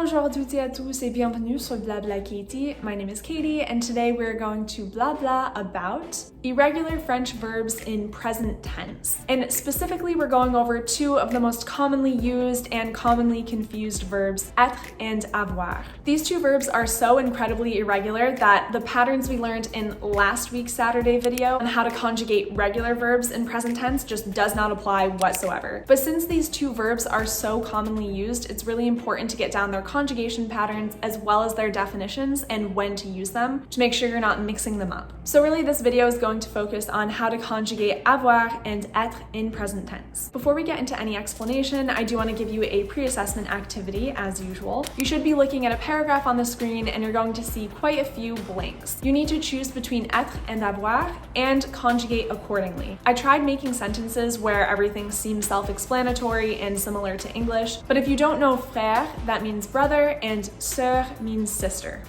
Bonjour à toutes et à tous et bienvenue sur Blabla Katie. My name is Katie and today we're going to blabla about irregular French verbs in present tense. And specifically we're going over two of the most commonly used and commonly confused verbs, être and avoir. These two verbs are so incredibly irregular that the patterns we learned in last week's Saturday video on how to conjugate regular verbs in present tense just does not apply whatsoever. But since these two verbs are so commonly used, it's really important to get down their conjugation patterns as well as their definitions and when to use them to make sure you're not mixing them up. So really this video is going to focus on how to conjugate avoir and être in present tense. Before we get into any explanation, I do want to give you a pre-assessment activity as usual. You should be looking at a paragraph on the screen and you're going to see quite a few blanks. You need to choose between être and avoir and conjugate accordingly. I tried making sentences where everything seems self-explanatory and similar to English, but if you don't know frère, that means brother, and sœur means sister.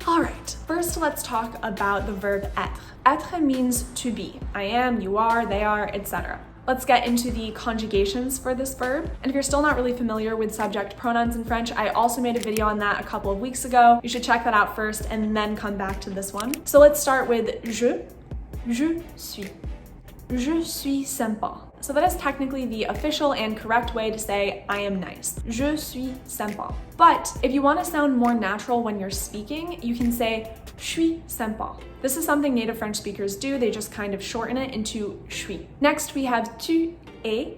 Alright, first let's talk about the verb être. Être means to be. I am, you are, they are, etc. Let's get into the conjugations for this verb. And if you're still not really familiar with subject pronouns in French, I also made a video on that a couple of weeks ago. You should check that out first and then come back to this one. So let's start with je suis. Je suis sympa. So that is technically the official and correct way to say I am nice. Je suis sympa. But if you want to sound more natural when you're speaking, you can say je suis sympa. This is something native French speakers do. They just kind of shorten it into suis. Next we have tu es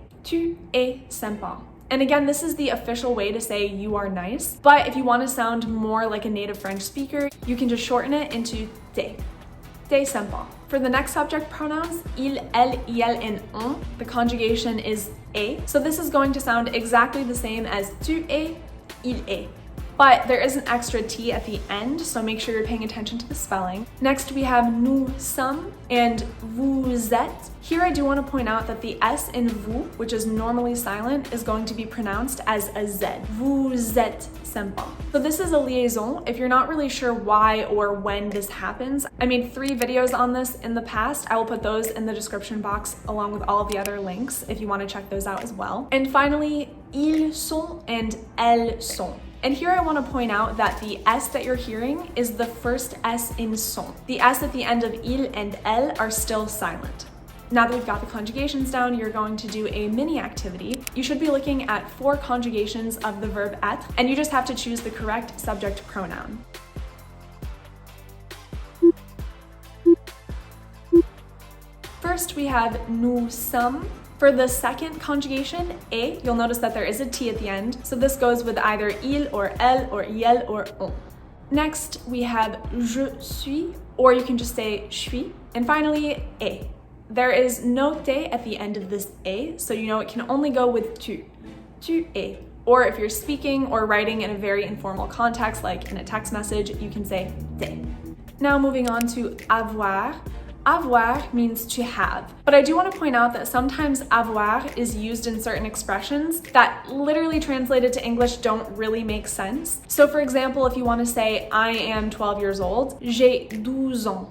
sympa. And again, this is the official way to say you are nice. But if you want to sound more like a native French speaker, you can just shorten it into t'es sympa. For the next subject pronouns, il, elle, and on, the conjugation is est. So this is going to sound exactly the same as tu es, il est. But there is an extra T at the end, so make sure you're paying attention to the spelling. Next we have nous sommes and vous êtes. Here I do want to point out that the S in vous, which is normally silent, is going to be pronounced as a Z. Vous êtes sympa. So this is a liaison. If you're not really sure why or when this happens, I made 3 videos on this in the past. I will put those in the description box along with all of the other links if you want to check those out as well. And finally, ils sont and elles sont. And here I want to point out that the S that you're hearing is the first S in sont. The S at the end of il and elle are still silent. Now that we've got the conjugations down, you're going to do a mini activity. You should be looking at 4 conjugations of the verb être, and you just have to choose the correct subject pronoun. First, we have nous sommes. For the second conjugation, et, you'll notice that there is a T at the end, so this goes with either il or elle or iel or on. Next, we have je suis, or you can just say suis. And finally, et. There is no te at the end of this et, so you know it can only go with tu. Tu es. Or if you're speaking or writing in a very informal context, like in a text message, you can say te. Now moving on to avoir. Avoir means to have, but I do want to point out that sometimes avoir is used in certain expressions that literally translated to English don't really make sense. So for example, if you want to say I am 12 years old, j'ai 12 ans.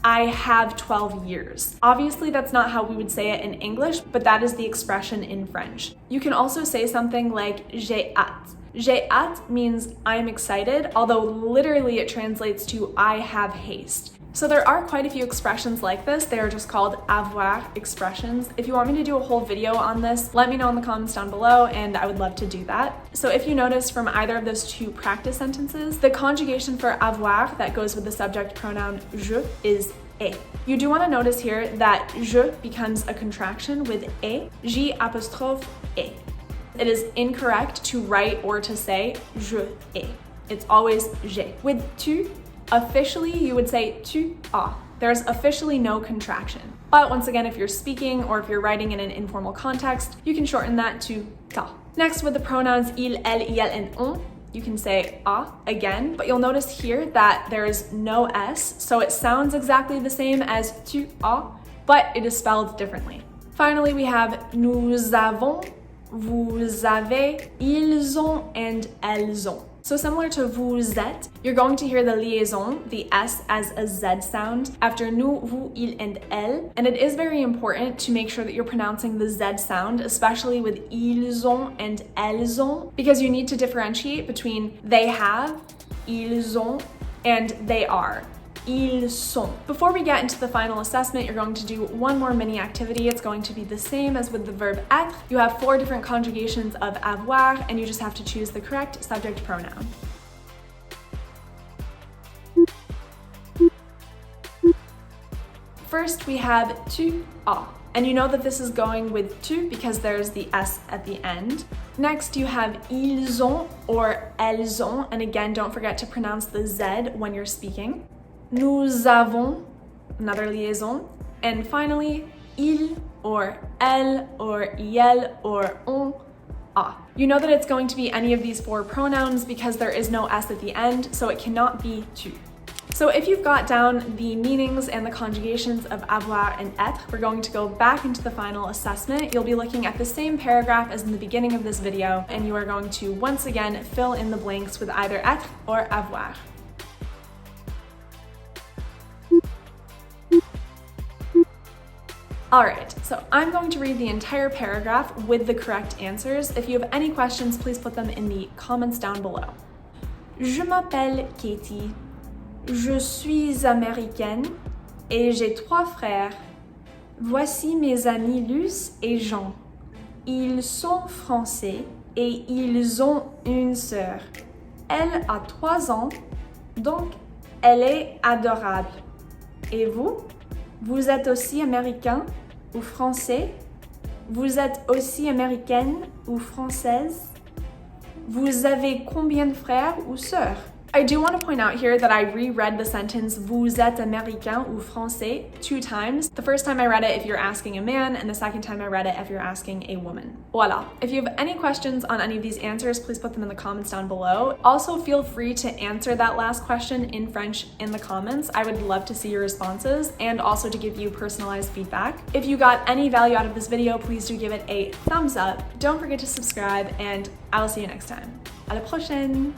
I have 12 years. Obviously that's not how we would say it in English, but that is the expression in French. You can also say something like j'ai hâte. J'ai hâte means I'm excited, although literally it translates to I have haste. So there are quite a few expressions like this. They are just called avoir expressions. If you want me to do a whole video on this, let me know in the comments down below and I would love to do that. So if you noticed from either of those 2 practice sentences, the conjugation for avoir that goes with the subject pronoun je is et. You do want to notice here that je becomes a contraction with et, j apostrophe et. It is incorrect to write or to say je ai. It's always j'ai. With tu, officially, you would say tu as. There's officially no contraction. But once again, if you're speaking or if you're writing in an informal context, you can shorten that to ta. Next, with the pronouns il, elle, and on, you can say a again, but you'll notice here that there is no S, so it sounds exactly the same as tu as, but it is spelled differently. Finally, we have nous avons, vous avez, ils ont, and elles ont. So similar to vous êtes, you're going to hear the liaison, the S as a Z sound, after nous, vous, il, and elle. And it is very important to make sure that you're pronouncing the Z sound, especially with ils ont and elles ont, because you need to differentiate between they have, ils ont, and they are. Ils sont. Before we get into the final assessment, you're going to do one more mini activity. It's going to be the same as with the verb être. You have 4 different conjugations of avoir, and you just have to choose the correct subject pronoun. First, we have tu as. And you know that this is going with tu because there's the S at the end. Next, you have ils ont or elles ont, and again, don't forget to pronounce the Z when you're speaking. Nous avons, another liaison. And finally, il or elle or iel or on a. You know that it's going to be any of these 4 pronouns because there is no S at the end, so it cannot be tu. So if you've got down the meanings and the conjugations of avoir and être, we're going to go back into the final assessment. You'll be looking at the same paragraph as in the beginning of this video, and you are going to once again fill in the blanks with either être or avoir. Alright, so I'm going to read the entire paragraph with the correct answers. If you have any questions, please put them in the comments down below. Je m'appelle Katie. Je suis américaine et j'ai 3 frères. Voici mes amis Luce et Jean. Ils sont français et ils ont une sœur. Elle a 3 ans, donc elle est adorable. Et vous? Vous êtes aussi américain ou français? Vous êtes aussi américaine ou française? Vous avez combien de frères ou sœurs? I do want to point out here that I reread the sentence vous êtes américain ou français 2 times. The first time I read it if you're asking a man, and the second time I read it if you're asking a woman. Voila. If you have any questions on any of these answers, please put them in the comments down below. Also, feel free to answer that last question in French in the comments. I would love to see your responses and also to give you personalized feedback. If you got any value out of this video, please do give it a thumbs up. Don't forget to subscribe, and I will see you next time. À la prochaine!